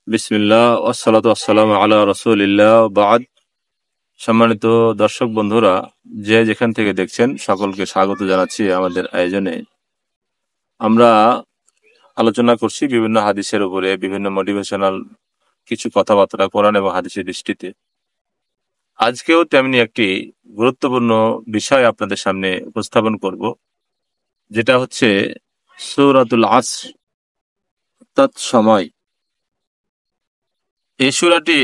বিসমিল্লাহ ওয়াসসালাতু ওয়াসসালামু আলা রাসূলিল্লাহ বাদ। সম্মানিত দর্শক বন্ধুরা, যে যেখান থেকে দেখছেন সকলকে স্বাগত জানাচ্ছি আমাদের আয়োজনে। আমরা আলোচনা করছি বিভিন্ন হাদিসের উপরে, বিভিন্ন মোটিভেশনাল কিছু কথাবার্তা কোরআন এবং হাদিসের দৃষ্টিতে। আজকেও তেমনি একটি গুরুত্বপূর্ণ বিষয় আপনাদের সামনে উপস্থাপন করব, যেটা হচ্ছে সূরাতুল আসর, অর্থাৎ সময়। এই সূরাটি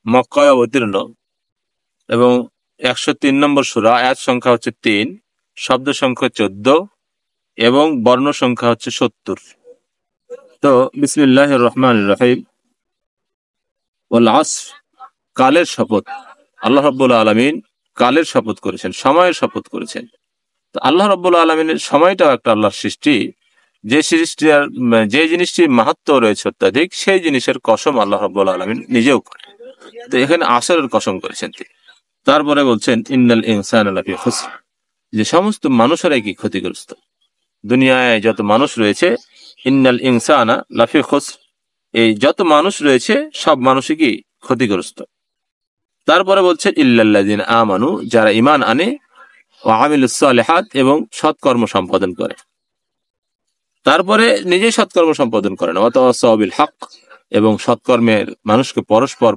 মক্কায় অবতীর্ণ এবং 103 নম্বর সূরা, আয়াত সংখ্যা হচ্ছে 3, শব্দ সংখ্যা 14 এবং বর্ণ সংখ্যা হচ্ছে 70। তো বিসমিল্লাহির রহমানির রহিম। ওয়াল আসর, কালের শপথ। আল্লাহ রাব্বুল আলামিন কালের শপথ করেছেন, সময়ের শপথ করেছেন। তো আল্লাহ রাব্বুল আলামিনের সময়টাও একটা আল্লাহর সৃষ্টি। যে জিনিসটির মাহাত্ম্য রয়েছে অত্যাধিক, সেই জিনিসের কসম আল্লাহ রাব্বুল আলামিন নিজেও করেন। তো এখানে আসরের কসম করেছেন তিনি। তারপরে বলছেন ইন্নাল ইনসানা লাফি খুসর, যে সমস্ত মানুষেরাই কি ক্ষতিগ্রস্ত। দুনিয়ায় যত মানুষ রয়েছে, ইন্নাল ইনসানা লাফি খুসর, এই যত মানুষ রয়েছে সব মানুষই কি ক্ষতিগ্রস্ত। তারপরে বলছেন ইল্লাল্লাযিনা আমানু, যারা ঈমান আনে, ওয়া আমিলুস সালিহাত, এবং সৎকর্ম সম্পাদন করে। তারপরে নিজেই সৎকর্ম সম্পাদন করে না, ওয়া তাওয়াসাউ বিল হক, এবং সৎকর্মের মানুষকে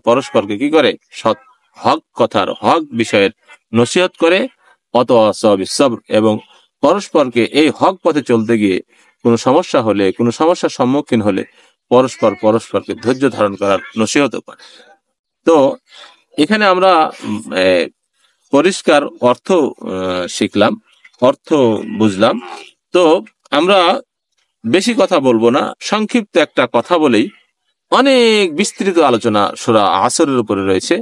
পরস্পরকে কি করে, সৎ হক কথার, হক বিষয়ের নসিহত করে। ওয়া তাওয়াসাউ বিস সবর, এবং পরস্পরকে এই হক পথে চলতে গিয়ে কোনো সমস্যা হলে, কোনো সমস্যার সম্মুখীন হলে পরস্পরকে ধৈর্য ধারণ করার নসিহত করে। তো এখানে আমরা পরিষ্কার অর্থ শিখলাম, অর্থ বুঝলাম। তো আমরা বেশি কথা বলবো না, সংক্ষিপ্ত একটা কথা বলেই, অনেক বিস্তৃত আলোচনা সূরা আসরের উপরে রয়েছে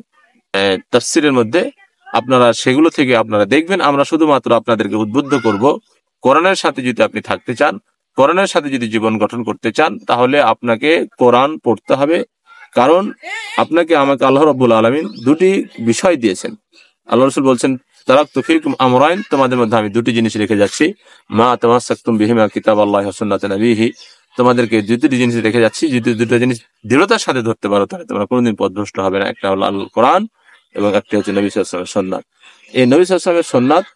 তাফসীরের মধ্যে। আপনারা সেগুলো থেকে আপনারা দেখবেন। আমরা শুধুমাত্র আপনাদেরকে উদ্বুদ্ধ করব, কোরআনের সাথে যদি আপনি থাকতে চান, কোরআনের সাথে যদি জীবন গঠন করতে চান, তাহলে আপনাকে কোরআন পড়তে হবে। কারণ আপনাকে আমাকে আল্লাহ রাব্বুল আলামিন দুটি বিষয় দিয়েছেন। আল্লাহ রাসূল বলছেন, তারাকতু ফীকুম আমরাইন, তোমাদের মধ্যে আমি দুটি জিনিস রেখে যাচ্ছি, মা তামাসসাকতুম বিহিমা কিতাবাল্লাহি ওয়া সুন্নাতি নবিহি, তোমাদেরকে দুটি জিনিস রেখে যাচ্ছি, যদি দুটো জিনিস দৃঢ়তার সাথে ধরতে পারো তাহলে তোমরা কোনোদিন পথভ্রষ্ট হবে না। একটা হলো আল কোরআন এবং একটি হচ্ছে নবী সাল্লাল্লাহু আলাইহি ওয়াসাল্লামের সুন্নাত। এই নবী সাল্লাল্লাহু আলাইহি ওয়াসাল্লামের সুন্নাত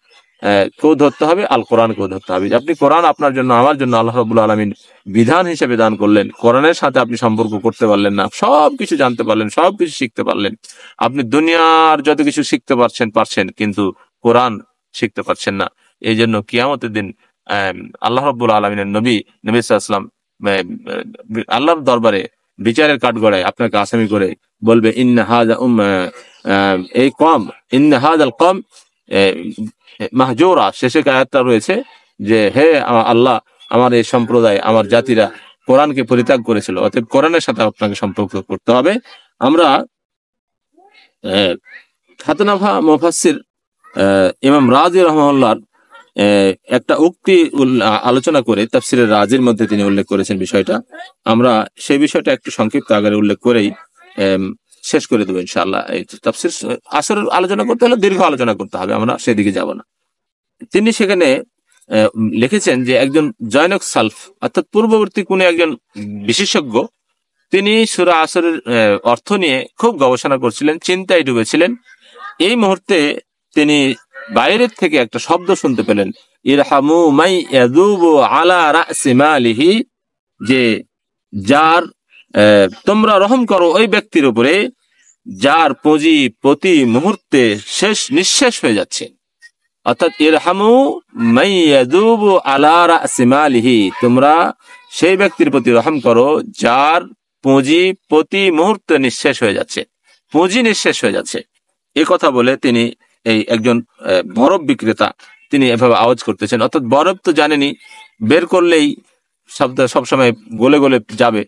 কেউ ধরতে হবে, আল কোরআন কেউ ধরতে হবে। আপনি কোরআন আপনার জন্য, আমার জন্য আল্লাহ রাব্বুল আলামিন বিধান হিসেবে দান করলেন। কোরআনের সাথে আপনি সম্পর্ক করতে পারলেন না, সবকিছু জানতে পারলেন, সবকিছু শিখতে পারলেন। আপনি দুনিয়ার যত কিছু শিখতে পারছেন, কিন্তু কোরআন শিখতে পারছেন না। এই জন্য কিয়ামতের দিন আল্লাহ রাব্বুল আলামিনের নবী সাল্লাল্লাহু আলাইহি ওয়াসাল্লাম আল্লাহর দরবারে বিচারের কাঠগড়ায় আপনাকে আসামি করে বলবে, ইন্না হাযা এই কওম, ইন্না হাযাল কওম মাহজুরা। শেষে আয়াতটা রয়েছে যে, হে আল্লাহ, আমার এই সম্প্রদায়, আমার জাতিরা কোরআনকে পরিত্যাগ করেছিল, অতএব কোরআনের সাথে আপনাকে সম্পর্ক করতে হবে। আমরা খাতনাফা মুফাসসির ইমাম রাজি রাহমাহুল্লাহর একটা উক্তি আলোচনা করে তাফসীরের রাজির মধ্যে তিনি উল্লেখ করেছেন বিষয়টা। আমরা সেই বিষয়টা একটু সংক্ষিপ্ত আকারে উল্লেখ করেই শেষ করে দেবো ইনশাআল্লাহ। এই তাফসীর আসরের আলোচনা করতে হলে দীর্ঘ আলোচনা করতে হবে, আমরা সেদিকে যাব না। তিনি সেখানে লিখেছেন যে একজন জয়নক সালফ, অর্থাৎ পূর্ববর্তী কোন একজন বিশেষজ্ঞ, তিনি সূরা আসরের অর্থ নিয়ে খুব গবেষণা করছিলেন, চিন্তায় ডুবেছিলেন। এই মুহূর্তে তিনি বাইরের থেকে একটা শব্দ শুনতে পেলেন, ইরহামু মাই ইয়াযুবু আলা রাসি মালিহি, যে যার তোমরা রহম করো ওই ব্যক্তির উপরে যার পুঁজি প্রতি মুহূর্তে নিঃশেষ হয়ে যাচ্ছে। অর্থাৎ ইরহামু মাই ইয়াযুবু আলা রাসি মালিহি, তোমরা সেই ব্যক্তির প্রতি রহম করো যার পুঁজি প্রতি মুহূর্তে নিঃশেষ হয়ে যাচ্ছে, পুঁজি নিঃশেষ হয়ে যাচ্ছে। এ কথা বলে তিনি, এই একজন বরফ বিক্রেতা, তিনি এভাবে আওয়াজ করতেছেন। অর্থাৎ বরফ তো জানেনি, বের করলেই শব্দ সবসময় গলে গলে যাবে,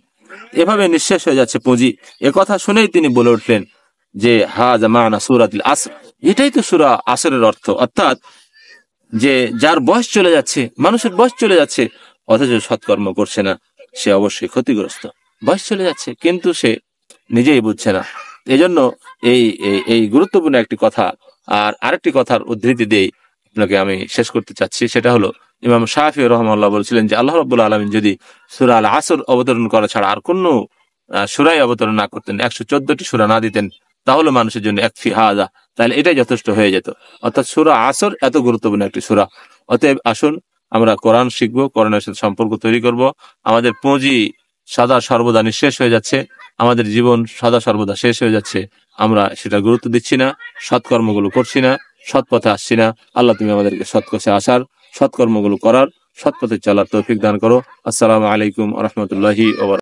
এভাবে নিঃশেষ হয়ে যাচ্ছে পুঁজি। এ কথা শুনেই তিনি বলে উঠলেন যে, হাযা মা'না সূরাতুল আসর, এটাই তো সূরা আসরের অর্থ। অর্থাৎ যে যার বয়স চলে যাচ্ছে, মানুষের বয়স চলে যাচ্ছে, অথচ সৎকর্ম করছে না, সে অবশ্যই ক্ষতিগ্রস্ত। বয়স চলে যাচ্ছে কিন্তু সে নিজেই বুঝছে না। এজন্য এই গুরুত্বপূর্ণ একটি কথা। আর আরেকটি কথার উদ্ধৃতি দিয়ে আপনাকে আমি শেষ করতে চাচ্ছি, সেটা হলো ইমাম শাফিঈ রাহিমাহুল্লাহ বলছিলেন যে, আল্লাহ রাব্বুল আলামিন যদি সূরা আল আসর অবতরণ করা ছাড়া আর কোনো সূরাই অবতরণ না করতেন, 114টি সূরা না দিতেন, তাহলে মানুষের জন্য একফি হাদা, তাহলে এটাই যথেষ্ট হয়ে যেত। অর্থাৎ সূরা আসর এত গুরুত্বপূর্ণ একটি সূরা। অতএব আসুন আমরা কোরআন শিখবো, কোরআনের সাথে সম্পর্ক তৈরি করব। আমাদের পুঁজি সদা সর্বদা নিঃশেষ হয়ে যাচ্ছে, আমাদের জীবন সদা সর্বদা শেষ হয়ে যাচ্ছে, আমরা সেটা গুরুত্ব দিচ্ছি না, সৎকর্মগুলো করছি না, সৎ পথে আসছি না। আল্লাহ তুমি আমাদেরকে সৎ পথে আসার, সৎকর্মগুলো করার, সৎ পথে চলার তৌফিক দান করো। আসসালামু আলাইকুম ওয়া রাহমাতুল্লাহি ওয়া বারাকাতুহু।